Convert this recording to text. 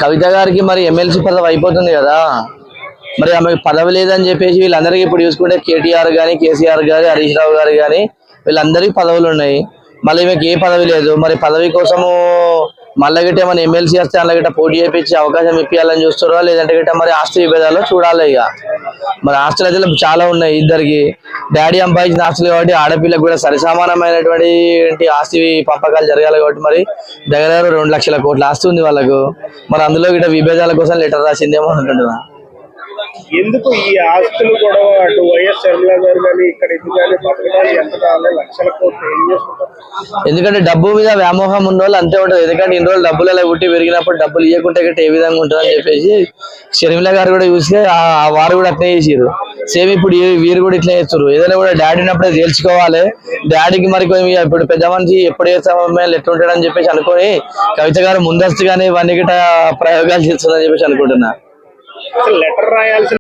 కవిత గారికి మరి ఎమ్మెల్సీ పదవి అయిపోతుంది కదా, మరి ఆమెకు పదవి లేదని చెప్పేసి వీళ్ళందరికీ ఇప్పుడు చూసుకుంటే కేటీఆర్ గానీ, కేసీఆర్ గారు, హరీష్ రావు గారు కానీ వీళ్ళందరికీ పదవులు ఉన్నాయి. మళ్ళీ ఈమెకి ఏ పదవి లేదు. మరి పదవి కోసము మళ్ళీ గిట్ట ఏమైనా ఎమ్మెల్సీ వస్తే అలా గిట్ట పోటీ చేయించి అవకాశం ఇప్పించాలని చూస్తారో, లేదంటే గిట్ట మరి ఆస్తి విభేదాలు చూడాలి. ఇక మరి ఆస్తులు అయితే చాలా ఉన్నాయి ఇద్దరికి. డాడీ సంపాదించిన ఆస్తులు కాబట్టి ఆడపిల్లకు కూడా సరిసమానమైనటువంటి ఆస్తి పంపకాలు జరగాలి కాబట్టి మరి దగ్గర 2 లక్షల కోట్ల ఆస్తి ఉంది వాళ్ళకు. మరి అందులో గిట్ట విభేదాల కోసం లెటర్ రాసిందేమో అనుకుంటున్నా. ఎందుకు ఈ ఆస్తులు కూడా అటు వైఎస్ షర్మిల గారు కానీ ఇక్కడ లక్షల కోట్లు ఏం చేసుకుంటారు? ఎందుకంటే డబ్బు మీద వ్యామోహం ఉన్న వాళ్ళు అంతే ఉంటుంది. ఎందుకంటే ఇన్ని రోజులు డబ్బులు అలా పుట్టి పెరిగినప్పుడు డబ్బులు ఇవ్వకుంటే గట్ట ఏ విధంగా ఉంటుందని చెప్పేసి షర్మిల గారు కూడా చూస్తే వారు కూడా అట్లే చేసారు. సేమ్ ఇప్పుడు వీరు కూడా ఇట్లా చేస్తారు. ఏదైనా కూడా డాడీ ఉన్నప్పుడే తేల్చుకోవాలి. డాడీకి మరి ఇప్పుడు పెద్ద మనిషి ఎప్పుడు ఏ సమయంలో ఎట్లుంటాడని చెప్పేసి అనుకొని కవిత గారు ముందస్తుగానే ఇవన్నీ గిట్ట ప్రయోగాలు చేస్తుందని చెప్పేసి అనుకుంటున్నా. లెటర్ రాయాల్సిన